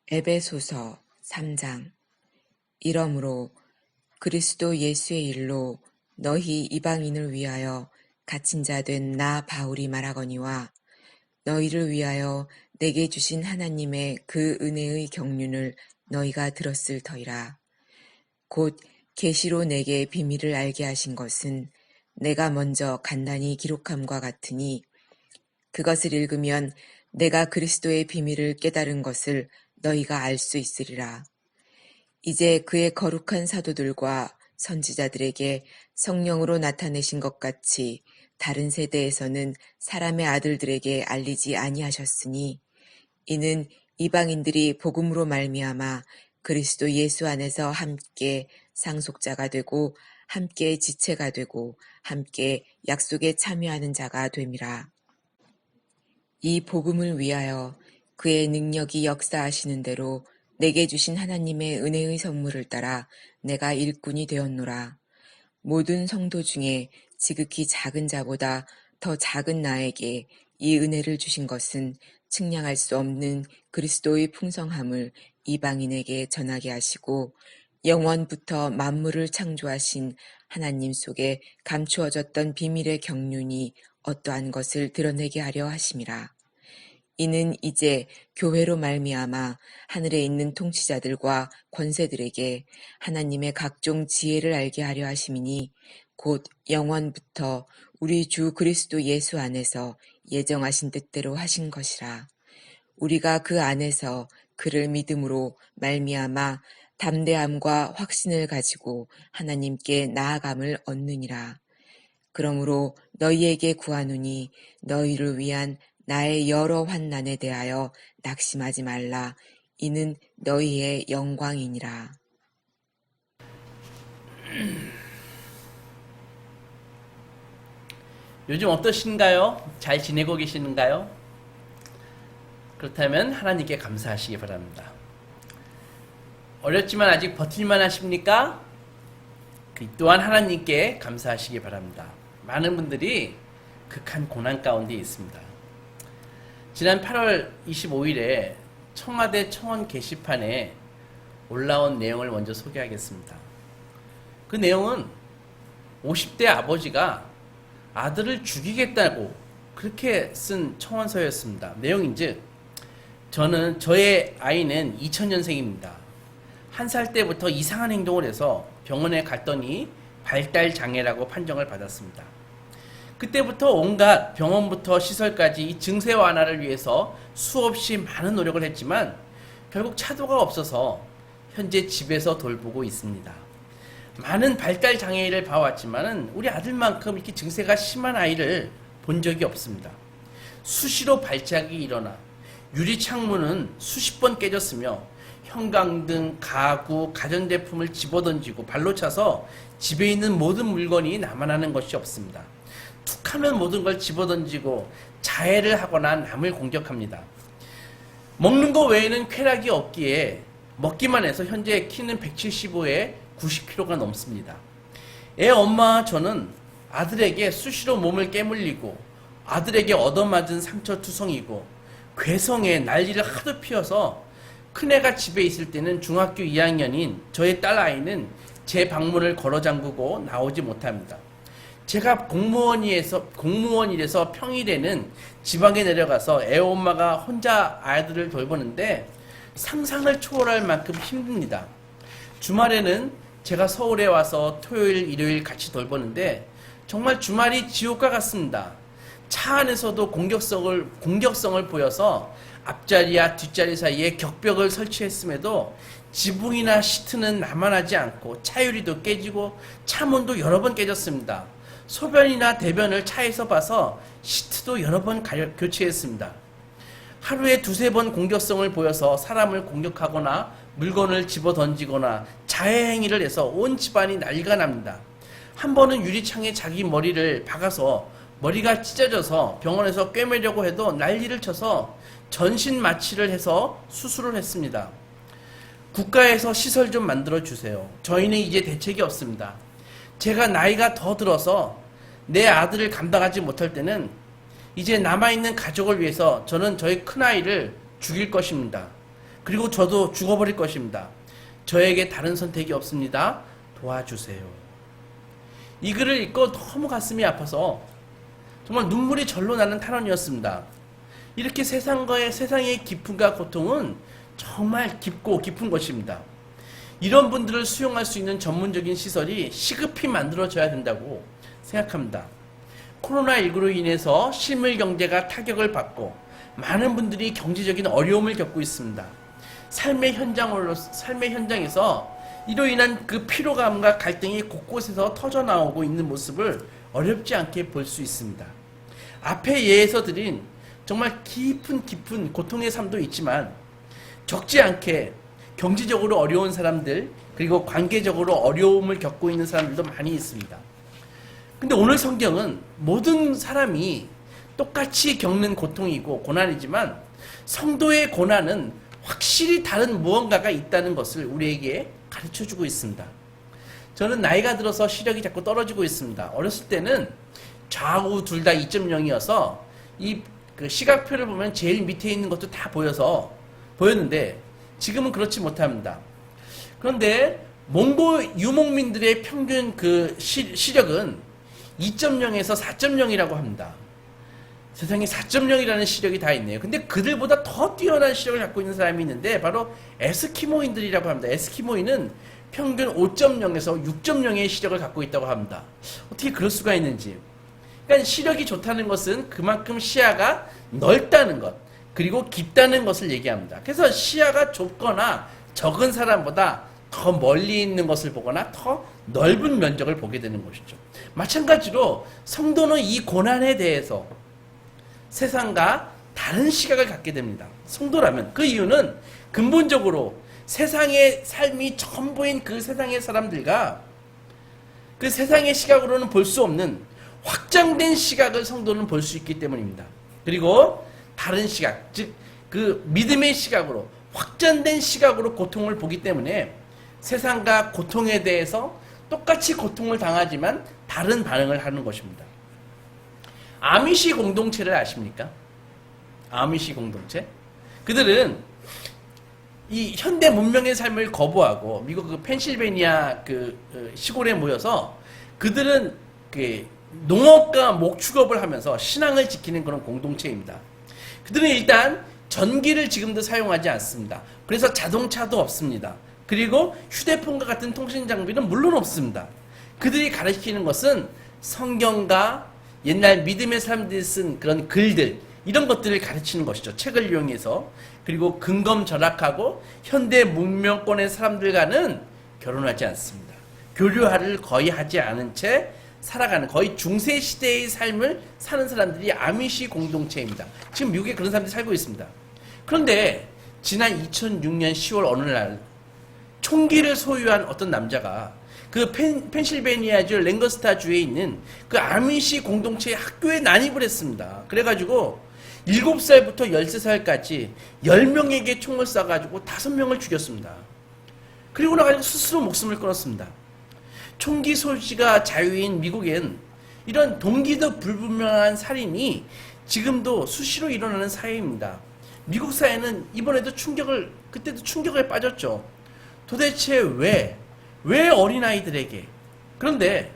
에베소서 3장. 이러므로 그리스도 예수의 일로 너희 이방인을 위하여 갇힌 자 된 나 바울이 말하거니와 너희를 위하여 내게 주신 하나님의 그 은혜의 경륜을 너희가 들었을 터이라. 곧 계시로 내게 비밀을 알게 하신 것은 내가 먼저 간단히 기록함과 같으니 그것을 읽으면 내가 그리스도의 비밀을 깨달은 것을 너희가 알 수 있으리라. 이제 그의 거룩한 사도들과 선지자들에게 성령으로 나타내신 것 같이 다른 세대에서는 사람의 아들들에게 알리지 아니하셨으니 이는 이방인들이 복음으로 말미암아 그리스도 예수 안에서 함께 상속자가 되고 함께 지체가 되고 함께 약속에 참여하는 자가 됨이라. 이 복음을 위하여 그의 능력이 역사하시는 대로 내게 주신 하나님의 은혜의 선물을 따라 내가 일꾼이 되었노라. 모든 성도 중에 지극히 작은 자보다 더 작은 나에게 이 은혜를 주신 것은 측량할 수 없는 그리스도의 풍성함을 이방인에게 전하게 하시고 영원부터 만물을 창조하신 하나님 속에 감추어졌던 비밀의 경륜이 어떠한 것을 드러내게 하려 하심이라. 이는 이제 교회로 말미암아 하늘에 있는 통치자들과 권세들에게 하나님의 각종 지혜를 알게 하려 하심이니 곧 영원부터 우리 주 그리스도 예수 안에서 예정하신 뜻대로 하신 것이라. 우리가 그 안에서 그를 믿음으로 말미암아 담대함과 확신을 가지고 하나님께 나아감을 얻느니라. 그러므로 너희에게 구하노니 너희를 위한 나의 여러 환난에 대하여 낙심하지 말라. 이는 너희의 영광이니라. 요즘 어떠신가요? 잘 지내고 계시는가요? 그렇다면 하나님께 감사하시기 바랍니다. 어렵지만 아직 버틸만 하십니까? 그 또한 하나님께 감사하시기 바랍니다. 많은 분들이 극한 고난 가운데 있습니다. 지난 8월 25일에 청와대 청원 게시판에 올라온 내용을 먼저 소개하겠습니다. 그 내용은 50대 아버지가 아들을 죽이겠다고 그렇게 쓴 청원서였습니다. 내용인즉 저의 아이는 2000년생입니다. 1살 때부터 이상한 행동을 해서 병원에 갔더니 발달장애라고 판정을 받았습니다. 그때부터 온갖 병원부터 시설까지 이 증세 완화를 위해서 수없이 많은 노력을 했지만 결국 차도가 없어서 현재 집에서 돌보고 있습니다. 많은 발달 장애를 봐왔지만 우리 아들만큼 이렇게 증세가 심한 아이를 본 적이 없습니다. 수시로 발작이 일어나 유리창문은 수십 번 깨졌으며 형광등, 가구, 가전제품을 집어던지고 발로 차서 집에 있는 모든 물건이 남아나는 것이 없습니다. 툭하면 모든 걸 집어던지고 자해를 하거나 남을 공격합니다. 먹는 거 외에는 쾌락이 없기에 먹기만 해서 현재 키는 175에 90kg가 넘습니다. 애 엄마와 저는 아들에게 수시로 몸을 깨물리고 아들에게 얻어맞은 상처투성이고 괴성에 난리를 하도 피워서 큰애가 집에 있을 때는 중학교 2학년인 저의 딸아이는 제 방문을 걸어 잠그고 나오지 못합니다. 제가 공무원이라서 평일에는 지방에 내려가서 애 엄마가 혼자 아이들을 돌보는데 상상을 초월할 만큼 힘듭니다. 주말에는 제가 서울에 와서 토요일, 일요일 같이 돌보는데 정말 주말이 지옥과 같습니다. 차 안에서도 공격성을 보여서 앞자리와 뒷자리 사이에 격벽을 설치했음에도 지붕이나 시트는 남아나지 않고 차유리도 깨지고 차문도 여러 번 깨졌습니다. 소변이나 대변을 차에서 봐서 시트도 여러 번 교체했습니다. 하루에 두세 번 공격성을 보여서 사람을 공격하거나 물건을 집어던지거나 자해 행위를 해서 온 집안이 난리가 납니다. 한 번은 유리창에 자기 머리를 박아서 머리가 찢어져서 병원에서 꿰매려고 해도 난리를 쳐서 전신 마취를 해서 수술을 했습니다. 국가에서 시설 좀 만들어 주세요. 저희는 이제 대책이 없습니다. 제가 나이가 더 들어서 내 아들을 감당하지 못할 때는 이제 남아있는 가족을 위해서 저는 저희 큰아이를 죽일 것입니다. 그리고 저도 죽어버릴 것입니다. 저에게 다른 선택이 없습니다. 도와주세요. 이 글을 읽고 너무 가슴이 아파서 정말 눈물이 절로 나는 탄원이었습니다. 이렇게 세상의 기쁨과 고통은 정말 깊고 깊은 것입니다. 이런 분들을 수용할 수 있는 전문적인 시설이 시급히 만들어져야 된다고 생각합니다. 코로나19로 인해서 실물 경제가 타격을 받고 많은 분들이 경제적인 어려움을 겪고 있습니다. 삶의 현장에서 이로 인한 그 피로감과 갈등이 곳곳에서 터져나오고 있는 모습을 어렵지 않게 볼 수 있습니다. 앞에 예에서 드린 정말 깊은 고통의 삶도 있지만 적지 않게 경제적으로 어려운 사람들, 그리고 관계적으로 어려움을 겪고 있는 사람들도 많이 있습니다. 근데 오늘 성경은 모든 사람이 똑같이 겪는 고통이고 고난이지만 성도의 고난은 확실히 다른 무언가가 있다는 것을 우리에게 가르쳐주고 있습니다. 저는 나이가 들어서 시력이 자꾸 떨어지고 있습니다. 어렸을 때는 좌우 둘 다 2.0이어서 그 시각표를 보면 제일 밑에 있는 것도 다 보였는데 지금은 그렇지 못합니다. 그런데 몽고 유목민들의 평균 그 시력은 2.0에서 4.0이라고 합니다. 세상에 4.0이라는 시력이 다 있네요. 근데 그들보다 더 뛰어난 시력을 갖고 있는 사람이 있는데 바로 에스키모인들이라고 합니다. 에스키모인은 평균 5.0에서 6.0의 시력을 갖고 있다고 합니다. 어떻게 그럴 수가 있는지. 그러니까 시력이 좋다는 것은 그만큼 시야가 넓다는 것, 그리고 깊다는 것을 얘기합니다. 그래서 시야가 좁거나 적은 사람보다 더 멀리 있는 것을 보거나 더 넓은 면적을 보게 되는 것이죠. 마찬가지로 성도는 이 고난에 대해서 세상과 다른 시각을 갖게 됩니다. 성도라면. 그 이유는 근본적으로 세상의 삶이 전부인 그 세상의 사람들과 그 세상의 시각으로는 볼 수 없는 확장된 시각을 성도는 볼 수 있기 때문입니다. 그리고 다른 시각, 즉 그 믿음의 시각으로, 확장된 시각으로 고통을 보기 때문에 세상과 고통에 대해서 똑같이 고통을 당하지만 다른 반응을 하는 것입니다. 아미시 공동체를 아십니까? 아미시 공동체? 그들은 이 현대 문명의 삶을 거부하고 미국 그 펜실베니아 그 시골에 모여서 그들은 그 농업과 목축업을 하면서 신앙을 지키는 그런 공동체입니다. 그들은 일단 전기를 지금도 사용하지 않습니다. 그래서 자동차도 없습니다. 그리고 휴대폰과 같은 통신 장비는 물론 없습니다. 그들이 가르치는 것은 성경과 옛날 믿음의 사람들이 쓴 그런 글들, 이런 것들을 가르치는 것이죠. 책을 이용해서. 그리고 근검절약하고 현대 문명권의 사람들과는 결혼하지 않습니다. 교류를 거의 하지 않은 채 살아가는 거의 중세 시대의 삶을 사는 사람들이 아미시 공동체입니다. 지금 미국에 그런 사람들이 살고 있습니다. 그런데 지난 2006년 10월 어느 날 총기를 소유한 어떤 남자가 그 펜실베니아주 랭거스타 주에 있는 그 아미시 공동체의 학교에 난입을 했습니다. 그래가지고 7살부터 13살까지 10명에게 총을 쏴가지고 5명을 죽였습니다. 그리고 나가지고 스스로 목숨을 끊었습니다. 총기 소지가 자유인 미국엔 이런 동기도 불분명한 살인이 지금도 수시로 일어나는 사회입니다. 미국 사회는 이번에도 그때도 충격에 빠졌죠. 도대체 왜 어린아이들에게. 그런데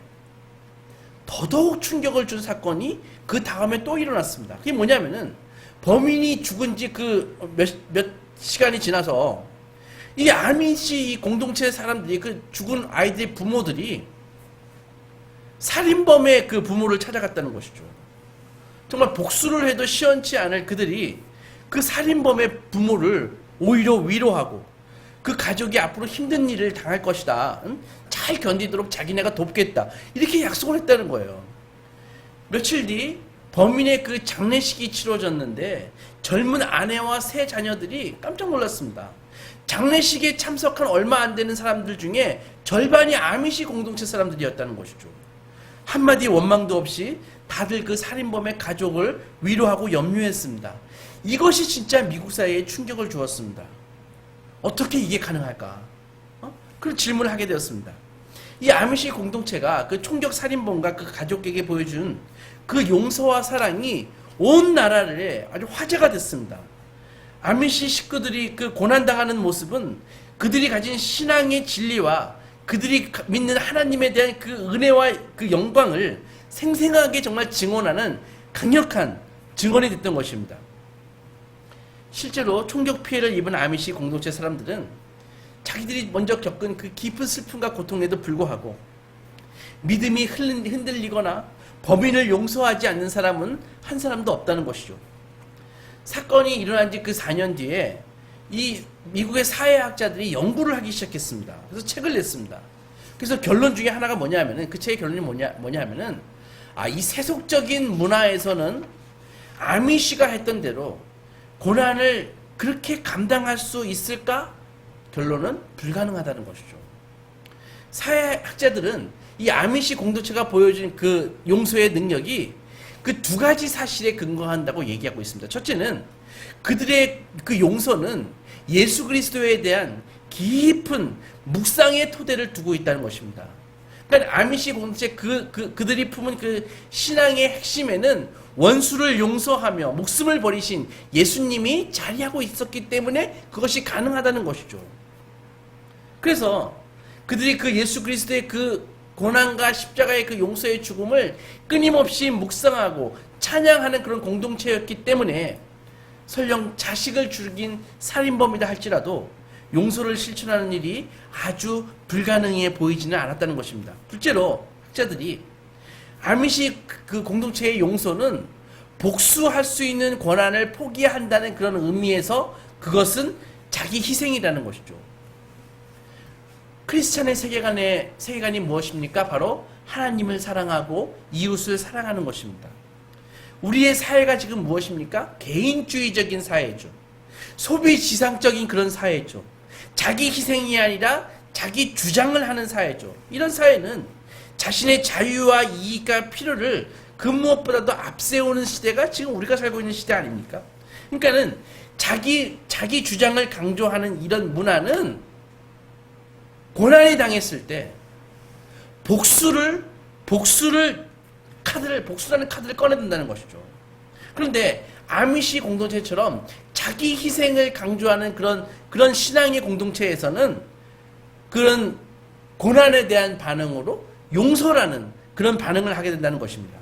더더욱 충격을 준 사건이 그 다음에 또 일어났습니다. 그게 뭐냐면은 범인이 죽은 지 몇 시간이 지나서 이 아미시 공동체 사람들이 그 죽은 아이들의 부모들이 살인범의 그 부모를 찾아갔다는 것이죠. 정말 복수를 해도 시원치 않을 그들이 그 살인범의 부모를 오히려 위로하고 그 가족이 앞으로 힘든 일을 당할 것이다. 잘 견디도록 자기네가 돕겠다. 이렇게 약속을 했다는 거예요. 며칠 뒤 범인의 그 장례식이 치러졌는데 젊은 아내와 세 자녀들이 깜짝 놀랐습니다. 장례식에 참석한 얼마 안 되는 사람들 중에 절반이 아미시 공동체 사람들이었다는 것이죠. 한마디 원망도 없이 다들 그 살인범의 가족을 위로하고 염려했습니다. 이것이 진짜 미국 사회에 충격을 주었습니다. 어떻게 이게 가능할까? 그런 질문을 하게 되었습니다. 이 아미시 공동체가 그 총격 살인범과 그 가족에게 보여준 그 용서와 사랑이 온 나라를 아주 화제가 됐습니다. 아미시 식구들이 그 고난당하는 모습은 그들이 가진 신앙의 진리와 그들이 믿는 하나님에 대한 그 은혜와 그 영광을 생생하게 정말 증언하는 강력한 증언이 됐던 것입니다. 실제로 총격 피해를 입은 아미시 공동체 사람들은 자기들이 먼저 겪은 그 깊은 슬픔과 고통에도 불구하고 믿음이 흔들리거나 범인을 용서하지 않는 사람은 한 사람도 없다는 것이죠. 사건이 일어난 지 그 4년 뒤에 이 미국의 사회학자들이 연구를 하기 시작했습니다. 그래서 책을 냈습니다. 그래서 결론 중에 하나가 뭐냐면은, 그 책의 결론이 뭐냐면은, 이 세속적인 문화에서는 아미시가 했던 대로 고난을 그렇게 감당할 수 있을까? 결론은 불가능하다는 것이죠. 사회학자들은 이 아미시 공동체가 보여준 그 용서의 능력이 그 두 가지 사실에 근거한다고 얘기하고 있습니다. 첫째는 그들의 그 용서는 예수 그리스도에 대한 깊은 묵상의 토대를 두고 있다는 것입니다. 그러니까 아미시 공동체 그들이 품은 그 신앙의 핵심에는 원수를 용서하며 목숨을 버리신 예수님이 자리하고 있었기 때문에 그것이 가능하다는 것이죠. 그래서 그들이 그 예수 그리스도의 그 고난과 십자가의 그 용서의 죽음을 끊임없이 묵상하고 찬양하는 그런 공동체였기 때문에 설령 자식을 죽인 살인범이다 할지라도 용서를 실천하는 일이 아주 불가능해 보이지는 않았다는 것입니다. 둘째로 학자들이 아미시 그 공동체의 용서는 복수할 수 있는 권한을 포기한다는 그런 의미에서 그것은 자기 희생이라는 것이죠. 크리스찬의 세계관이 무엇입니까? 바로 하나님을 사랑하고 이웃을 사랑하는 것입니다. 우리의 사회가 지금 무엇입니까? 개인주의적인 사회죠. 소비지상적인 그런 사회죠. 자기 희생이 아니라 자기 주장을 하는 사회죠. 이런 사회는 자신의 자유와 이익과 필요를 그 무엇보다도 앞세우는 시대가 지금 우리가 살고 있는 시대 아닙니까? 그러니까는 자기 주장을 강조하는 이런 문화는 고난이 당했을 때 복수라는 카드를 꺼내든다는 것이죠. 그런데 아미시 공동체처럼 자기 희생을 강조하는 그런 신앙의 공동체에서는 그런 고난에 대한 반응으로 용서라는 그런 반응을 하게 된다는 것입니다.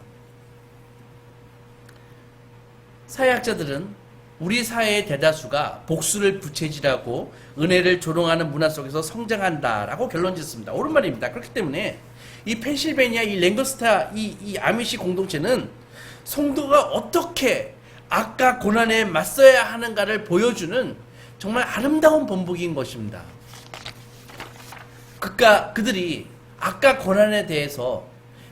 사회학자들은 우리 사회의 대다수가 복수를 부채질하고 은혜를 조롱하는 문화 속에서 성장한다라고 결론 짓습니다. 옳은 말입니다. 그렇기 때문에 이 펜실베니아 이 랭거스타 이 아미시 공동체는 성도가 어떻게 악과 고난에 맞서야 하는가를 보여주는 정말 아름다운 본보기인 것입니다. 그들이 악과 고난에 대해서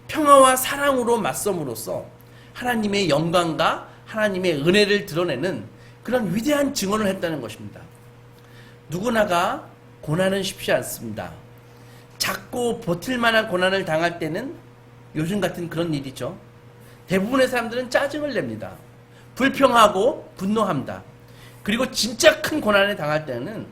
평화와 사랑으로 맞섬으로써 하나님의 영광과 하나님의 은혜를 드러내는 그런 위대한 증언을 했다는 것입니다. 누구나가 고난은 쉽지 않습니다. 작고 버틸 만한 고난을 당할 때는 요즘 같은 그런 일이죠. 대부분의 사람들은 짜증을 냅니다. 불평하고 분노합니다. 그리고 진짜 큰 고난을 당할 때는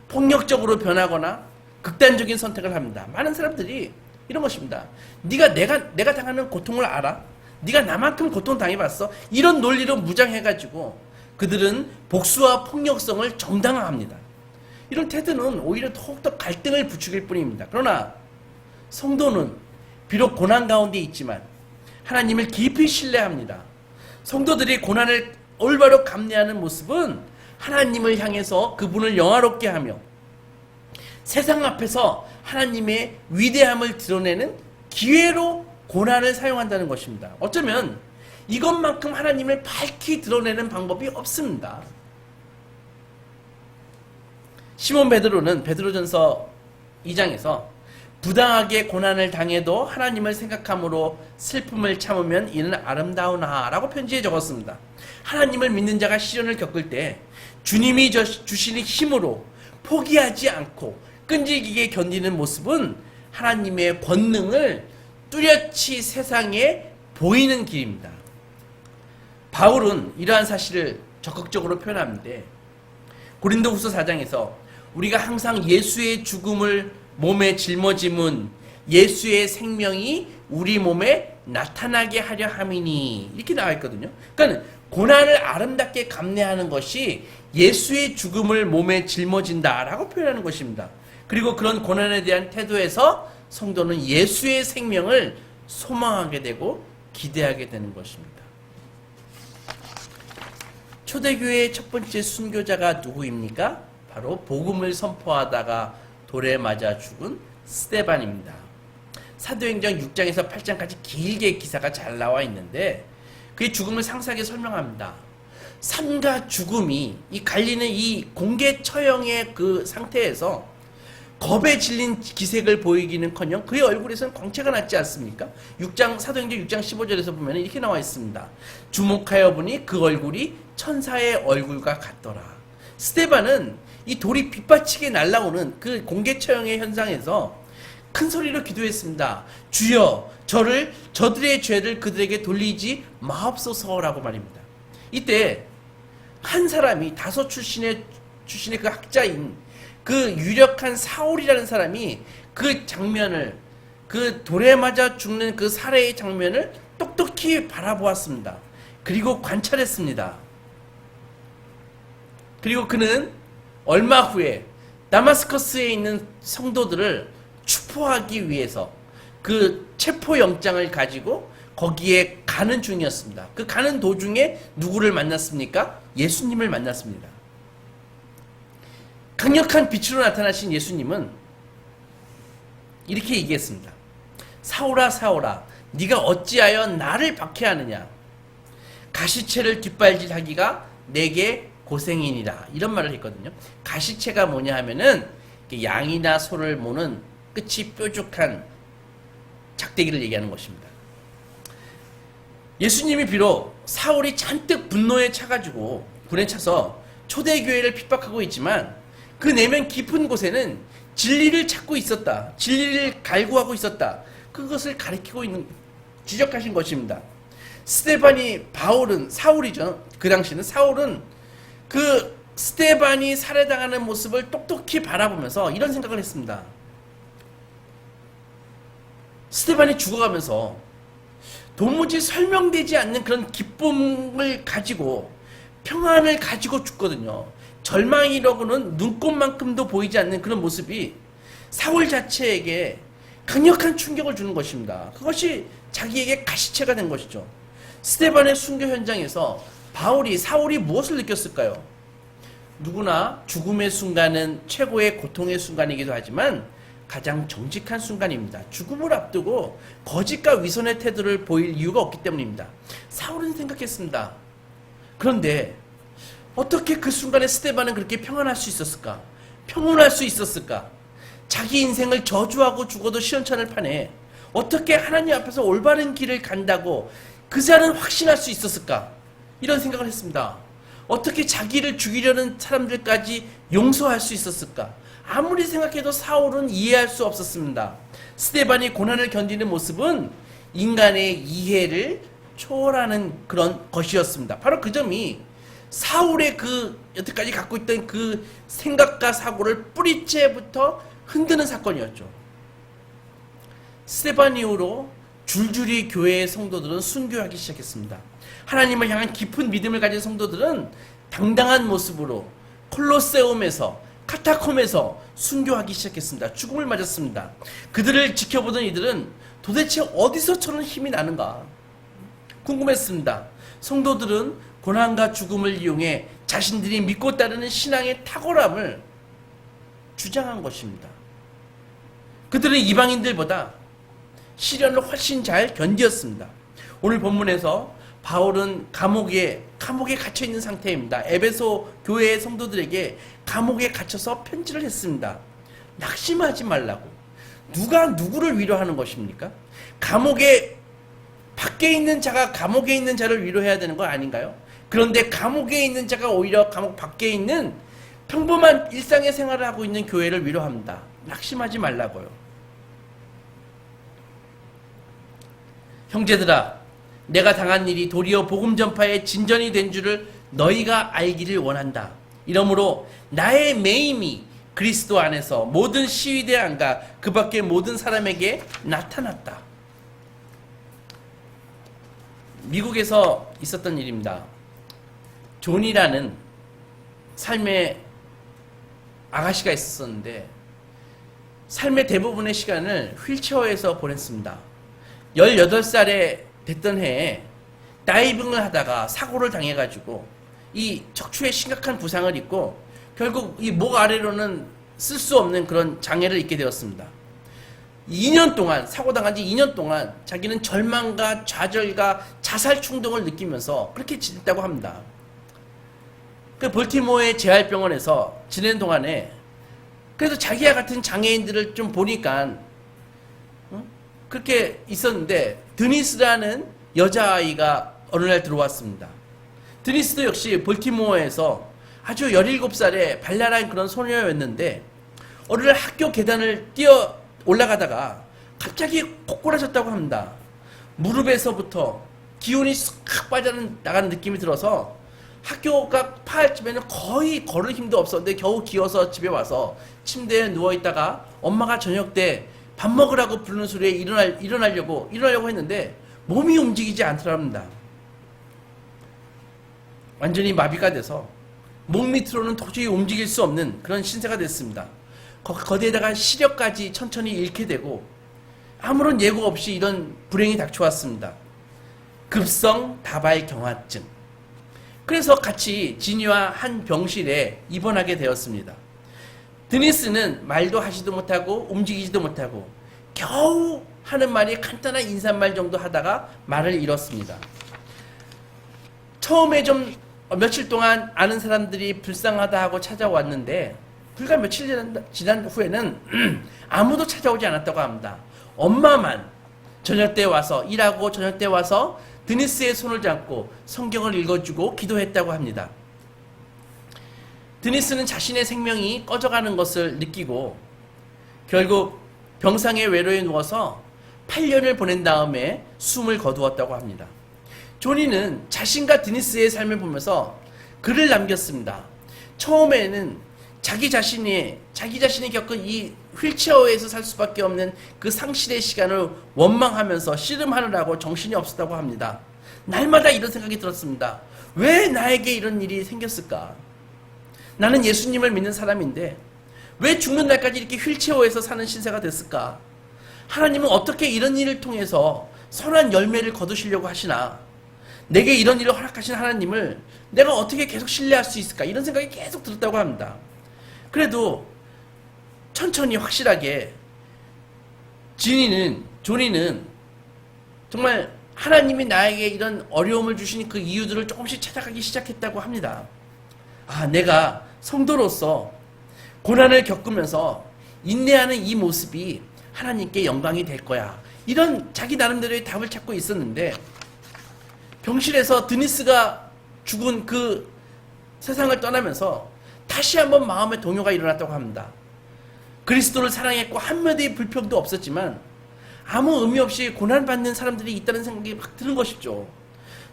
폭력적으로 변하거나 극단적인 선택을 합니다. 많은 사람들이 이런 것입니다. 내가 당하는 고통을 알아? 네가 나만큼 고통 당해봤어? 이런 논리로 무장해가지고 그들은 복수와 폭력성을 정당화합니다. 이런 태도는 오히려 더욱더 갈등을 부추길 뿐입니다. 그러나 성도는 비록 고난 가운데 있지만 하나님을 깊이 신뢰합니다. 성도들이 고난을 올바로 감내하는 모습은 하나님을 향해서 그분을 영화롭게 하며 세상 앞에서 하나님의 위대함을 드러내는 기회로 고난을 사용한다는 것입니다. 어쩌면 이것만큼 하나님을 밝히 드러내는 방법이 없습니다. 시몬 베드로는 베드로전서 2장에서 부당하게 고난을 당해도 하나님을 생각함으로 슬픔을 참으면 이는 아름다우나 라고 편지에 적었습니다. 하나님을 믿는 자가 시련을 겪을 때 주님이 주시는 힘으로 포기하지 않고 끈질기게 견디는 모습은 하나님의 권능을 뚜렷이 세상에 보이는 길입니다. 바울은 이러한 사실을 적극적으로 표현하는데 고린도후서 4장에서 우리가 항상 예수의 죽음을 몸에 짊어짐은 예수의 생명이 우리 몸에 나타나게 하려 함이니 이렇게 나와 있거든요. 그러니까 고난을 아름답게 감내하는 것이 예수의 죽음을 몸에 짊어진다라고 표현하는 것입니다. 그리고 그런 고난에 대한 태도에서 성도는 예수의 생명을 소망하게 되고 기대하게 되는 것입니다. 초대교회의 첫 번째 순교자가 누구입니까? 바로 복음을 선포하다가 돌에 맞아 죽은 스데반입니다. 사도행전 6장에서 8장까지 길게 기사가 잘 나와 있는데 그의 죽음을 상세하게 설명합니다. 삶과 죽음이 이 갈리는 이 공개 처형의 그 상태에서 겁에 질린 기색을 보이기는커녕 그의 얼굴에서는 광채가 났지 않습니까? 사도행전 6장 15절에서 보면 이렇게 나와 있습니다. 주목하여 보니 그 얼굴이 천사의 얼굴과 같더라. 스데반은 이 돌이 빗받치게 날아오는 그 공개 처형의 현상에서 큰 소리로 기도했습니다. 주여, 저들의 죄를 그들에게 돌리지 마옵소서라고 말입니다. 이때 한 사람이 다소 출신의 그 학자인 그 유력한 사울이라는 사람이 그 장면을, 그 돌에 맞아 죽는 그 살해의 장면을 똑똑히 바라보았습니다. 그리고 관찰했습니다. 그리고 그는 얼마 후에 다마스커스에 있는 성도들을 추포하기 위해서 그 체포영장을 가지고 거기에 가는 중이었습니다. 그 가는 도중에 누구를 만났습니까? 예수님을 만났습니다. 강력한 빛으로 나타나신 예수님은 이렇게 얘기했습니다. 사울아 사울아 네가 어찌하여 나를 박해하느냐? 가시채를 뒷발질하기가 내게 고생이니라. 이런 말을 했거든요. 가시채가 뭐냐 하면은 양이나 소를 모는 끝이 뾰족한 작대기를 얘기하는 것입니다. 예수님이 비록 사울이 잔뜩 분노에 차가지고 불에 차서 초대교회를 핍박하고 있지만 그 내면 깊은 곳에는 진리를 찾고 있었다. 진리를 갈구하고 있었다. 그것을 가리키고 있는, 지적하신 것입니다. 사울이죠. 그 당시는 사울은 그 스데반이 살해당하는 모습을 똑똑히 바라보면서 이런 생각을 했습니다. 스데반이 죽어가면서 도무지 설명되지 않는 그런 기쁨을 가지고 평안을 가지고 죽거든요. 절망이라고는 눈꽃만큼도 보이지 않는 그런 모습이 사울 자체에게 강력한 충격을 주는 것입니다. 그것이 자기에게 가시채가 된 것이죠. 스데반의 순교 현장에서 사울이 무엇을 느꼈을까요? 누구나 죽음의 순간은 최고의 고통의 순간이기도 하지만 가장 정직한 순간입니다. 죽음을 앞두고 거짓과 위선의 태도를 보일 이유가 없기 때문입니다. 사울은 생각했습니다. 그런데 어떻게 그 순간에 스데반은 그렇게 평안할 수 있었을까? 평온할 수 있었을까? 자기 인생을 저주하고 죽어도 시원찮을 판에 어떻게 하나님 앞에서 올바른 길을 간다고 그 자는 확신할 수 있었을까? 이런 생각을 했습니다. 어떻게 자기를 죽이려는 사람들까지 용서할 수 있었을까? 아무리 생각해도 사울은 이해할 수 없었습니다. 스데반이 고난을 견디는 모습은 인간의 이해를 초월하는 그런 것이었습니다. 바로 그 점이 사울의 그 여태까지 갖고 있던 그 생각과 사고를 뿌리째부터 흔드는 사건이었죠. 스데반 이후로 줄줄이 교회의 성도들은 순교하기 시작했습니다. 하나님을 향한 깊은 믿음을 가진 성도들은 당당한 모습으로 콜로세움에서 카타콤에서 순교하기 시작했습니다. 죽음을 맞았습니다. 그들을 지켜보던 이들은 도대체 어디서 저런 힘이 나는가 궁금했습니다. 성도들은 고난과 죽음을 이용해 자신들이 믿고 따르는 신앙의 탁월함을 주장한 것입니다. 그들은 이방인들보다 시련을 훨씬 잘 견디었습니다. 오늘 본문에서 바울은 감옥에 갇혀있는 상태입니다. 에베소 교회의 성도들에게 감옥에 갇혀서 편지를 했습니다. 낙심하지 말라고. 누가 누구를 위로하는 것입니까? 밖에 있는 자가 감옥에 있는 자를 위로해야 되는 거 아닌가요? 그런데 감옥에 있는 자가 오히려 감옥 밖에 있는 평범한 일상의 생활을 하고 있는 교회를 위로합니다. 낙심하지 말라고요. 형제들아, 내가 당한 일이 도리어 복음 전파의 진전이 된 줄을 너희가 알기를 원한다. 이러므로 나의 매임이 그리스도 안에서 모든 시위대 안과 그 밖의 모든 사람에게 나타났다. 미국에서 있었던 일입니다. 존이라는 삶의 아가씨가 있었는데 삶의 대부분의 시간을 휠체어에서 보냈습니다. 18살에 됐던 해에 다이빙을 하다가 사고를 당해가지고 이 척추에 심각한 부상을 입고 결국 이 목 아래로는 쓸 수 없는 그런 장애를 입게 되었습니다. 2년 동안, 사고당한 지 2년 동안 자기는 절망과 좌절과 자살 충동을 느끼면서 그렇게 지냈다고 합니다. 그 볼티모어의 재활병원에서 지내는 동안에 그래도 자기와 같은 장애인들을 좀 보니까 그렇게 있었는데 드니스라는 여자아이가 어느 날 들어왔습니다. 드니스도 역시 볼티모어에서 아주 17살에 발랄한 그런 소녀였는데 어느 날 학교 계단을 뛰어 올라가다가 갑자기 코골아졌다고 합니다. 무릎에서부터 기운이 싹 빠져나가는 느낌이 들어서 학교가 파할쯤에는 거의 걸을 힘도 없었는데 겨우 기어서 집에 와서 침대에 누워있다가 엄마가 저녁 때 밥 먹으라고 부르는 소리에 일어나려고 했는데 몸이 움직이지 않더랍니다. 완전히 마비가 돼서 목 밑으로는 도저히 움직일 수 없는 그런 신세가 됐습니다. 거기에다가 시력까지 천천히 잃게 되고 아무런 예고 없이 이런 불행이 닥쳐왔습니다. 급성 다발경화증. 그래서 같이 지니와 한 병실에 입원하게 되었습니다. 드니스는 말도 하지도 못하고 움직이지도 못하고 겨우 하는 말이 간단한 인사말 정도 하다가 말을 잃었습니다. 처음에 좀 며칠 동안 아는 사람들이 불쌍하다 하고 찾아왔는데 불과 며칠 지난 후에는 아무도 찾아오지 않았다고 합니다. 엄마만 저녁 때 와서 일하고 저녁 때 와서 드니스의 손을 잡고 성경을 읽어주고 기도했다고 합니다. 드니스는 자신의 생명이 꺼져가는 것을 느끼고 결국 병상의 외로에 누워서 8년을 보낸 다음에 숨을 거두었다고 합니다. 조니는 자신과 드니스의 삶을 보면서 글을 남겼습니다. 처음에는 자기 자신이 겪은 이 휠체어에서 살 수밖에 없는 그 상실의 시간을 원망하면서 씨름하느라고 정신이 없었다고 합니다. 날마다 이런 생각이 들었습니다. 왜 나에게 이런 일이 생겼을까? 나는 예수님을 믿는 사람인데 왜 죽는 날까지 이렇게 휠체어에서 사는 신세가 됐을까? 하나님은 어떻게 이런 일을 통해서 선한 열매를 거두시려고 하시나? 내게 이런 일을 허락하신 하나님을 내가 어떻게 계속 신뢰할 수 있을까? 이런 생각이 계속 들었다고 합니다. 그래도 천천히 확실하게 조니는 정말 하나님이 나에게 이런 어려움을 주신 그 이유들을 조금씩 찾아가기 시작했다고 합니다. 내가 성도로서 고난을 겪으면서 인내하는 이 모습이 하나님께 영광이 될 거야. 이런 자기 나름대로의 답을 찾고 있었는데 병실에서 드니스가 죽은 그 세상을 떠나면서 다시 한번 마음의 동요가 일어났다고 합니다. 그리스도를 사랑했고 한마디의 불평도 없었지만 아무 의미 없이 고난받는 사람들이 있다는 생각이 막 드는 것이죠.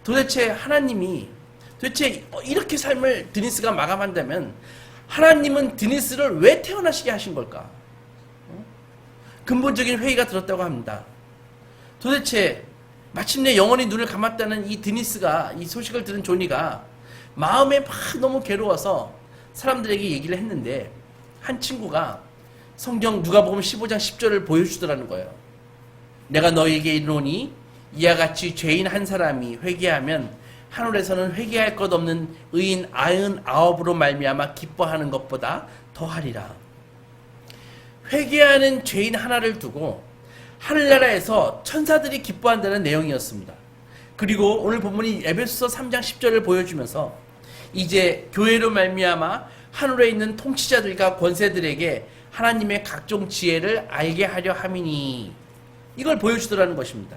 도대체 하나님이 이렇게 삶을 드니스가 마감한다면 하나님은 드니스를 왜 태어나시게 하신 걸까? 근본적인 회의가 들었다고 합니다. 도대체 마침내 영원히 눈을 감았다는 이 드니스가 이 소식을 들은 조니가 마음에 막 너무 괴로워서 사람들에게 얘기를 했는데 한 친구가 성경 누가복음 15장 10절을 보여주더라는 거예요. 내가 너희에게 이르노니 이와 같이 죄인 한 사람이 회개하면 하늘에서는 회개할 것 없는 의인 99으로 말미암아 기뻐하는 것보다 더하리라. 회개하는 죄인 하나를 두고 하늘나라에서 천사들이 기뻐한다는 내용이었습니다. 그리고 오늘 본문이 에베소서 3장 10절을 보여주면서 이제 교회로 말미암아 하늘에 있는 통치자들과 권세들에게 하나님의 각종 지혜를 알게 하려 함이니 이걸 보여주더라는 것입니다.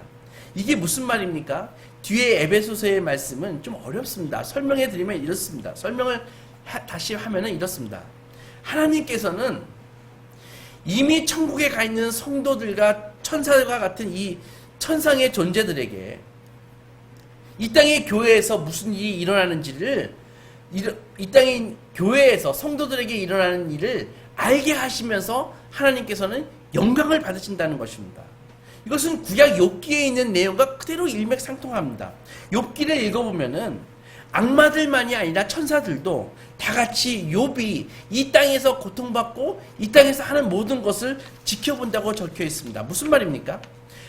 이게 무슨 말입니까? 뒤에 에베소서의 말씀은 좀 어렵습니다. 설명해 드리면 이렇습니다. 설명을 다시 하면은 이렇습니다. 하나님께서는 이미 천국에 가 있는 성도들과 천사들과 같은 이 천상의 존재들에게 이 땅의 교회에서 무슨 일이 일어나는지를 이 땅의 교회에서 성도들에게 일어나는 일을 알게 하시면서 하나님께서는 영광을 받으신다는 것입니다. 이것은 구약 욥기에 있는 내용과 그대로 일맥상통합니다. 욥기를 읽어보면은 악마들만이 아니라 천사들도 다 같이 욥이 이 땅에서 고통받고 이 땅에서 하는 모든 것을 지켜본다고 적혀 있습니다. 무슨 말입니까?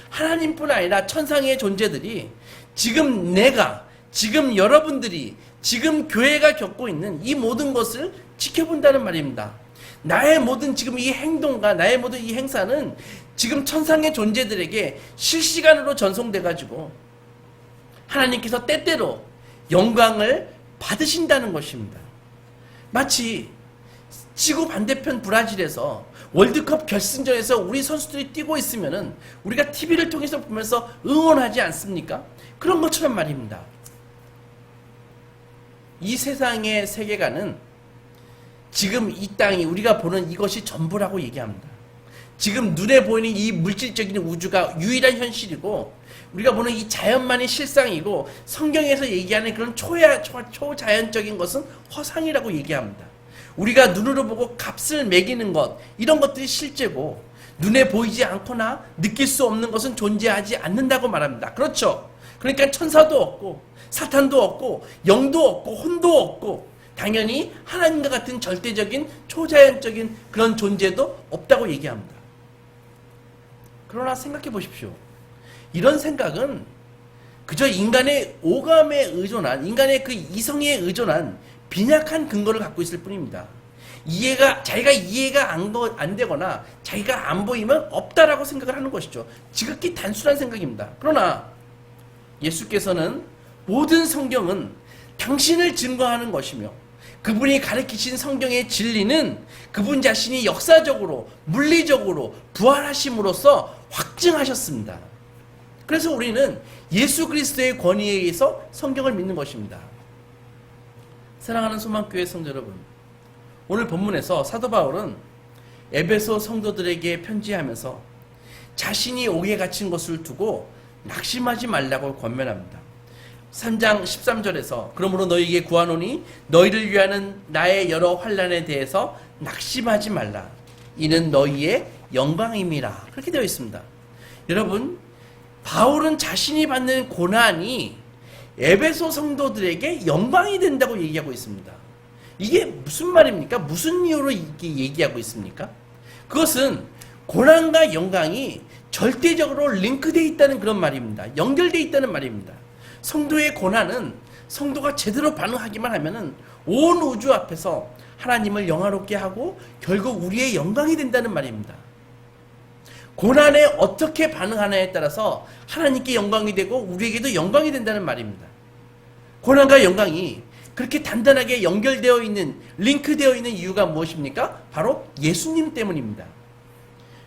하나님뿐 아니라 천상의 존재들이 지금 내가, 지금 여러분들이, 지금 교회가 겪고 있는 이 모든 것을 지켜본다는 말입니다. 나의 모든 지금 이 행동과 나의 모든 이 행사는 지금 천상의 존재들에게 실시간으로 전송돼가지고 하나님께서 때때로 영광을 받으신다는 것입니다. 마치 지구 반대편 브라질에서 월드컵 결승전에서 우리 선수들이 뛰고 있으면은 우리가 TV를 통해서 보면서 응원하지 않습니까? 그런 것처럼 말입니다. 이 세상의 세계관은 지금 이 땅이 우리가 보는 이것이 전부라고 얘기합니다. 지금 눈에 보이는 이 물질적인 우주가 유일한 현실이고 우리가 보는 이 자연만이 실상이고 성경에서 얘기하는 그런 초자연적인 것은 허상이라고 얘기합니다. 우리가 눈으로 보고 값을 매기는 것, 이런 것들이 실제고 눈에 보이지 않거나 느낄 수 없는 것은 존재하지 않는다고 말합니다. 그렇죠? 그러니까 천사도 없고 사탄도 없고 영도 없고 혼도 없고 당연히 하나님과 같은 절대적인 초자연적인 그런 존재도 없다고 얘기합니다. 그러나 생각해 보십시오. 이런 생각은 그저 인간의 오감에 의존한, 인간의 그 이성에 의존한 빈약한 근거를 갖고 있을 뿐입니다. 자기가 이해가 안 되거나 자기가 안 보이면 없다라고 생각을 하는 것이죠. 지극히 단순한 생각입니다. 그러나 예수께서는 모든 성경은 당신을 증거하는 것이며 그분이 가르치신 성경의 진리는 그분 자신이 역사적으로, 물리적으로 부활하심으로써 확증하셨습니다. 그래서 우리는 예수 그리스도의 권위에 의해서 성경을 믿는 것입니다. 사랑하는 소망교회 성도 여러분, 오늘 본문에서 사도 바울은 에베소 성도들에게 편지하면서 자신이 옥에 갇힌 것을 두고 낙심하지 말라고 권면합니다. 3장 13절에서 그러므로 너희에게 구하노니 너희를 위하는 나의 여러 환난에 대해서 낙심하지 말라. 이는 너희의 영광임이라. 그렇게 되어 있습니다. 여러분, 바울은 자신이 받는 고난이 에베소 성도들에게 영광이 된다고 얘기하고 있습니다. 이게 무슨 말입니까? 무슨 이유로 이렇게 얘기하고 있습니까? 그것은 고난과 영광이 절대적으로 링크되어 있다는 그런 말입니다. 연결되어 있다는 말입니다. 성도의 고난은 성도가 제대로 반응하기만 하면은 온 우주 앞에서 하나님을 영화롭게 하고 결국 우리의 영광이 된다는 말입니다. 고난에 어떻게 반응하느냐에 따라서 하나님께 영광이 되고 우리에게도 영광이 된다는 말입니다. 고난과 영광이 그렇게 단단하게 연결되어 있는, 링크되어 있는 이유가 무엇입니까? 바로 예수님 때문입니다.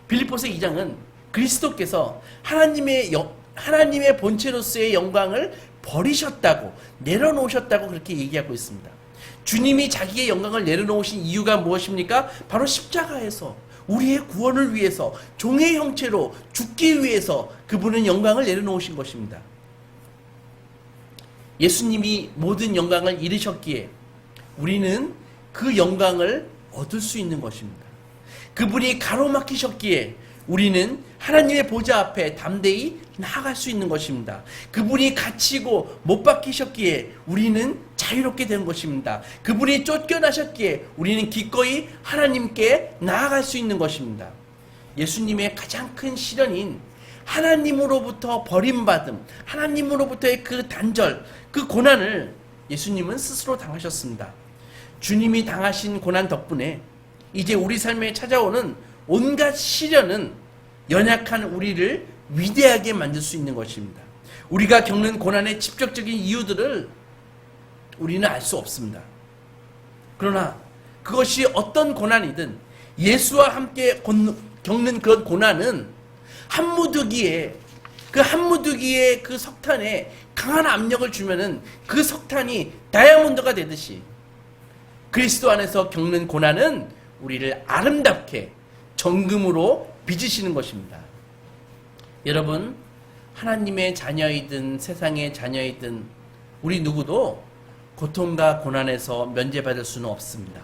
빌립보서 2장은 그리스도께서 하나님의 본체로서의 영광을 버리셨다고, 내려놓으셨다고 그렇게 얘기하고 있습니다. 주님이 자기의 영광을 내려놓으신 이유가 무엇입니까? 바로 십자가에서 우리의 구원을 위해서 종의 형체로 죽기 위해서 그분은 영광을 내려놓으신 것입니다. 예수님이 모든 영광을 이루셨기에 우리는 그 영광을 얻을 수 있는 것입니다. 그분이 가로막히셨기에 우리는 하나님의 보좌 앞에 담대히 나아갈 수 있는 것입니다. 그분이 갇히고 못 박히셨기에 우리는 자유롭게 된 것입니다. 그분이 쫓겨나셨기에 우리는 기꺼이 하나님께 나아갈 수 있는 것입니다. 예수님의 가장 큰 시련인 하나님으로부터 버림받음, 하나님으로부터의 그 단절, 그 고난을 예수님은 스스로 당하셨습니다. 주님이 당하신 고난 덕분에 이제 우리 삶에 찾아오는 온갖 시련은 연약한 우리를 위대하게 만들 수 있는 것입니다. 우리가 겪는 고난의 직접적인 이유들을 우리는 알 수 없습니다. 그러나 그것이 어떤 고난이든 예수와 함께 겪는 그런 고난은 한무두기에 그 석탄에 강한 압력을 주면은 그 석탄이 다이아몬드가 되듯이 그리스도 안에서 겪는 고난은 우리를 아름답게 정금으로 빚으시는 것입니다. 여러분, 하나님의 자녀이든 세상의 자녀이든 우리 누구도 고통과 고난에서 면제받을 수는 없습니다.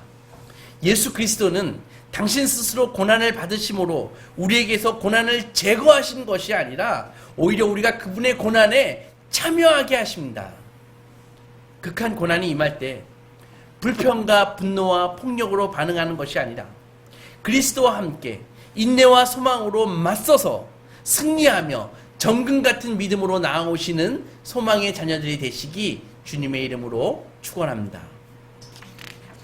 예수 그리스도는 당신 스스로 고난을 받으심으로 우리에게서 고난을 제거하신 것이 아니라 오히려 우리가 그분의 고난에 참여하게 하십니다. 극한 고난이 임할 때 불평과 분노와 폭력으로 반응하는 것이 아니라 그리스도와 함께 인내와 소망으로 맞서서 승리하며 정금 같은 믿음으로 나아오시는 소망의 자녀들이 되시기 주님의 이름으로 축원합니다.